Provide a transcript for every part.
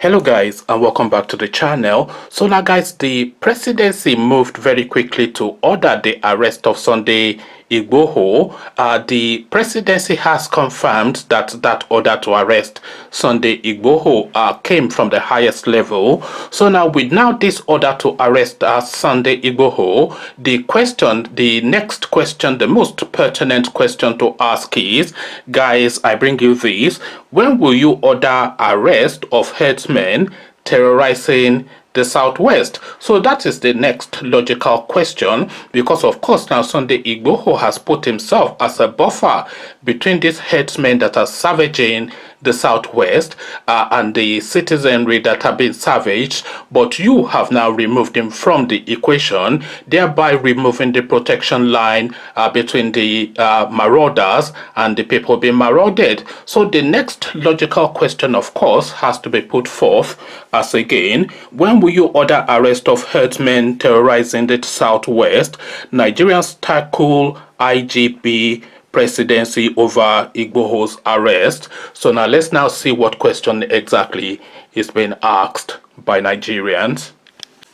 Hello guys, and welcome back to the channel. So now guys, the presidency moved very quickly to order the arrest of Sunday Igboho. The presidency has confirmed that that order to arrest Sunday Igboho came from the highest level. So now with this order to arrest Sunday Igboho, the next question, the most pertinent question to ask is, guys, I bring you this: when will you order arrest of herdsmen terrorizing the southwest? So that is the next logical question, because of course now Sunday Igboho has put himself as a buffer between these herdsmen that are savaging the southwest and the citizenry that have been savaged, but you have now removed him from the equation, thereby removing the protection line between the marauders and the people being marauded. So the next logical question, of course, has to be put forth as again: when will you order arrest of herdsmen terrorizing the southwest? Nigerians tackle IGP presidency over Igboho's arrest. So now let's now see what question exactly is being asked by Nigerians.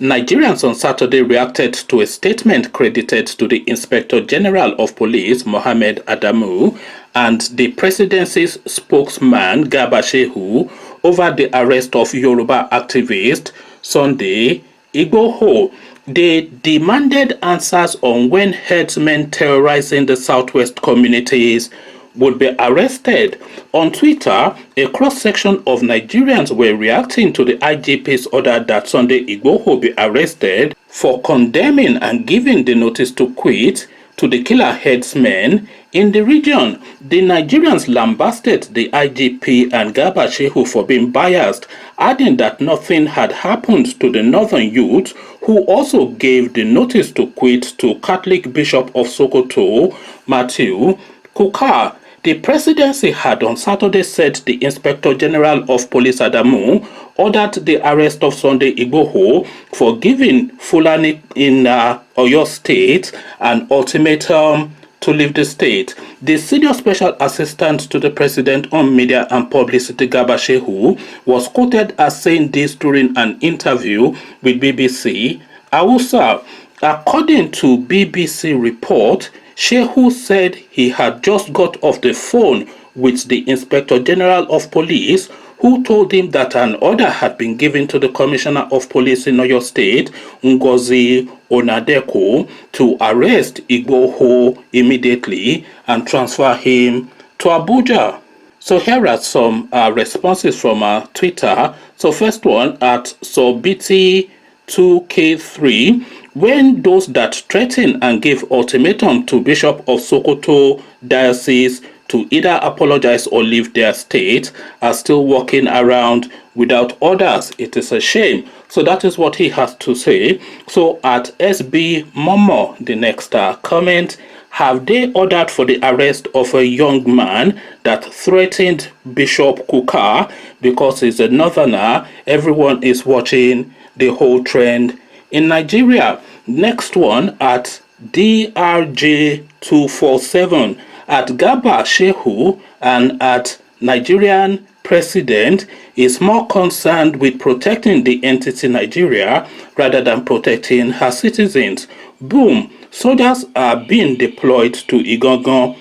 Nigerians on Saturday reacted to a statement credited to the Inspector General of Police, Mohammed Adamu, and the presidency's spokesman, Garba Shehu, over the arrest of Yoruba activist Sunday Igboho. They demanded answers on when herdsmen terrorizing the southwest communities would be arrested. On Twitter, a cross-section of Nigerians were reacting to the IGP's order that Sunday Igboho be arrested for condemning and giving the notice to quit to the killer herdsmen in the region. The Nigerians lambasted the IGP and Garba Shehu for being biased, adding that nothing had happened to the northern youth who also gave the notice to quit to Catholic Bishop of Sokoto, Matthew Kukah. The presidency had on Saturday said the Inspector General of Police Adamu ordered the arrest of Sunday Igboho for giving Fulani in Oyo State an ultimatum to leave the state. The senior special assistant to the president on media and publicity, Garba Shehu, was quoted as saying this during an interview with BBC Hausa. According to BBC report, Shehu said he had just got off the phone with the Inspector General of Police, who told him that an order had been given to the Commissioner of Police in Oyo State, Ngozi Onadeko, to arrest Igboho immediately and transfer him to Abuja. So here are some responses from Twitter. So first one at Sobiti2K3: when those that threaten and give ultimatum to Bishop of Sokoto Diocese to either apologize or leave their state are still walking around without orders, it is a shame. So that is what he has to say. So at SB Momo, the next comment: have they ordered for the arrest of a young man that threatened Bishop Kukah because he's a northerner? Everyone is watching the whole trend in Nigeria. Next one at DRJ247: at Garba Shehu and at Nigerian president is more concerned with protecting the entity Nigeria rather than protecting her citizens. Boom, soldiers are being deployed to Igangan.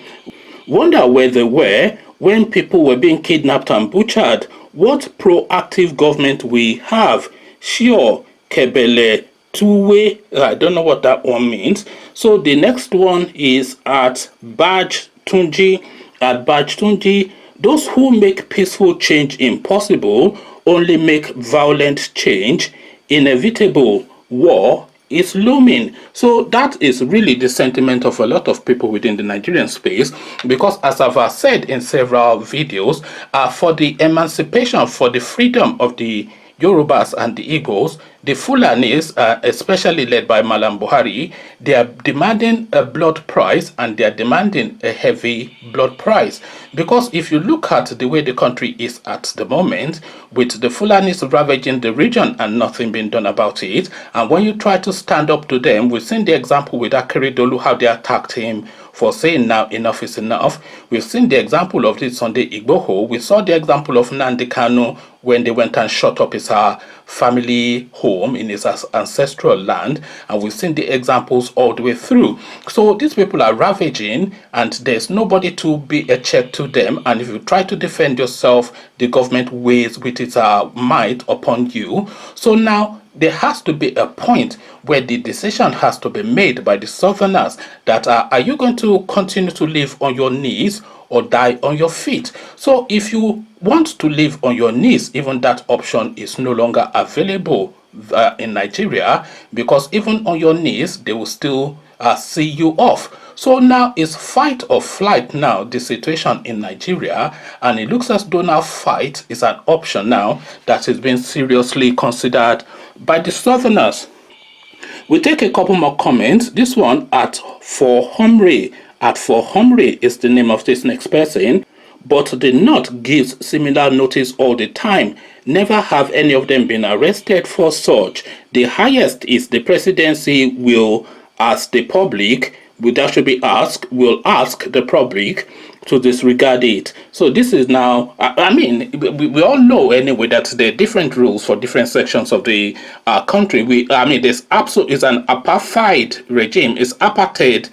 Wonder where they were when people were being kidnapped and butchered. What proactive government we have? Sure, Kebele Tuwe, I don't know what that one means. So the next one is at Badge Tunji. At Badge Tunji: those who make peaceful change impossible only make violent change inevitable. War is looming. So that is really the sentiment of a lot of people within the Nigerian space, because as I've said in several videos, for the emancipation, for the freedom of the Yorubas and the Igbos, the Fulanis, especially led by Malam Buhari, they are demanding a blood price, and they are demanding a heavy blood price. Because if you look at the way the country is at the moment, with the Fulanis ravaging the region and nothing being done about it, and when you try to stand up to them, we've seen the example with Akeredolu, how they attacked him for saying now enough is enough. We've seen the example of this Sunday Igboho. We saw the example of Nnamdi Kanu when they went and shut up his family home in his ancestral land, and we've seen the examples all the way through. So these people are ravaging, and there's nobody to be a check to them. And if you try to defend yourself, the government weighs with its might upon you. So now there has to be a point where the decision has to be made by the Southerners that are you going to continue to live on your knees or die on your feet? So if you want to live on your knees, even that option is no longer available in Nigeria, because even on your knees, they will still see you off. So now it's fight or flight now, the situation in Nigeria, and it looks as though now fight is an option now that is being seriously considered by the Southerners. We take a couple more comments. This one at For Homre. At For Homre is the name of this next person. But the North gives similar notice all the time. Never have any of them been arrested for such. The highest is the presidency will ask the public, that should be asked, will ask the public to disregard it. So this is now, I mean, we all know anyway that there are different rules for different sections of the country. There's is an apartheid regime. It's apartheid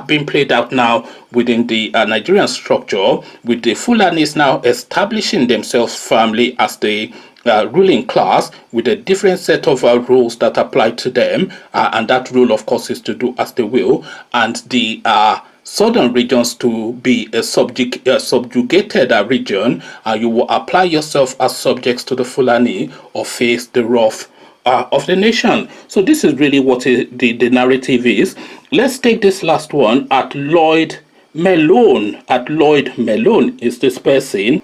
being played out now within the Nigerian structure, with the Fulanis now establishing themselves firmly as the ruling class with a different set of rules that apply to them, and that rule of course is to do as they will, and the southern regions to be a subjugated region. You will apply yourself as subjects to the Fulani or face the wrath of the nation. So this is really what the narrative is. Let's take this last one at Lloyd Melone. At Lloyd Melone is this person.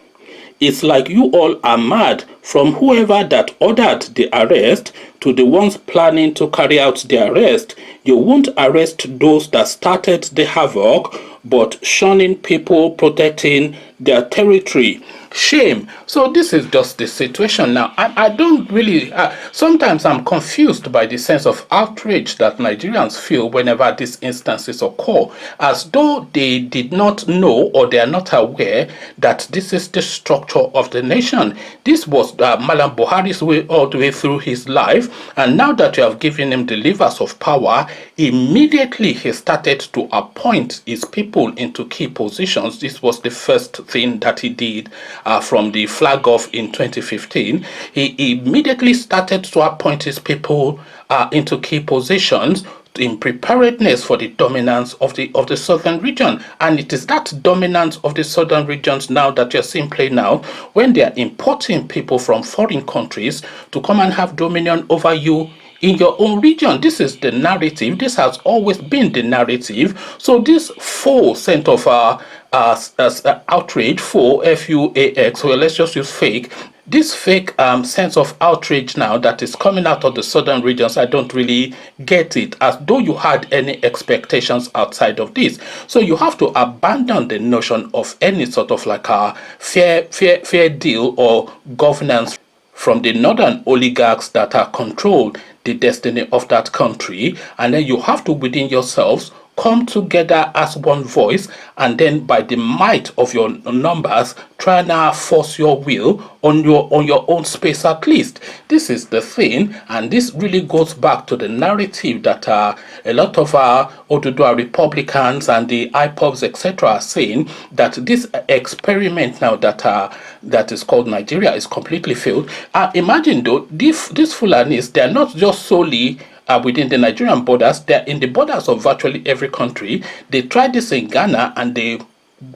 It's like you all are mad, from whoever that ordered the arrest to the ones planning to carry out the arrest. You won't arrest those that started the havoc, but shunning people protecting their territory. Shame. So this is just the situation now. I don't really, sometimes I'm confused by the sense of outrage that Nigerians feel whenever these instances occur, as though they did not know or they are not aware that this is the structure of the nation. This was Malam Buhari's way all the way through his life, and now that you have given him the levers of power, immediately he started to appoint his people into key positions. This was the first thing that he did from the flag off in 2015. He immediately started to appoint his people into key positions in preparedness for the dominance of the southern region. And it is that dominance of the southern regions now that you're seeing play now, when they are importing people from foreign countries to come and have dominion over you in your own region. This is the narrative. This has always been the narrative. So this full sense of outrage, for FUAX, well, let's just use fake. This fake sense of outrage now that is coming out of the southern regions, I don't really get it, as though you had any expectations outside of this. So you have to abandon the notion of any sort of like a fair deal or governance from the northern oligarchs that are controlled the destiny of that country, and then you have to within yourselves come together as one voice, and then by the might of your numbers try and force your will on your own space at least. This is the thing, and this really goes back to the narrative that a lot of Oduduwa Republicans and the IPOBs etc. are saying, that this experiment now that is called Nigeria is completely failed. Imagine though, these Fulanis, they are not just solely within the Nigerian borders, they're in the borders of virtually every country. They tried this in Ghana, and they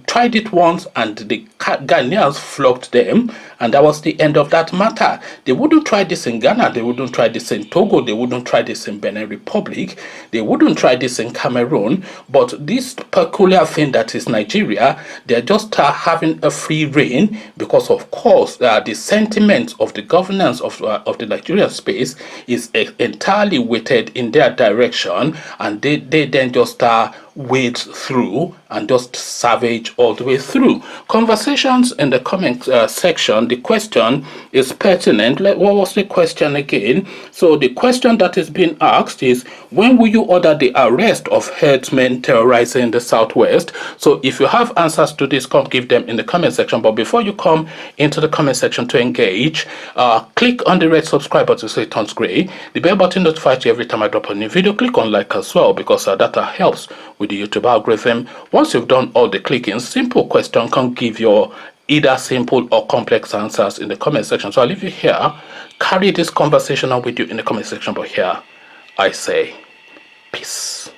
tried it once, and the Ghanaians flogged them, and that was the end of that matter. They wouldn't try this in Ghana, they wouldn't try this in Togo, they wouldn't try this in Benin Republic, they wouldn't try this in Cameroon, but this peculiar thing that is Nigeria, they're just having a free reign, because of course the sentiment of the governance of the Nigerian space is entirely weighted in their direction, and they then just wade through and just savage all the way through. Conversations in the comment section. the question is pertinent. What was the question again? So the question that is being asked is, when will you order the arrest of herdsmen terrorizing the Southwest? So if you have answers to this, come give them in the comment section. But before you come into the comment section to engage, click on the red subscribe button so it turns gray. The bell button notifies you every time I drop a new video. Click on like as well, because that helps with the YouTube algorithm. Once you've done all the clicking, simple question can give your either simple or complex answers in the comment section. So I'll leave you here. Carry this conversation on with you in the comment section. But here I say peace.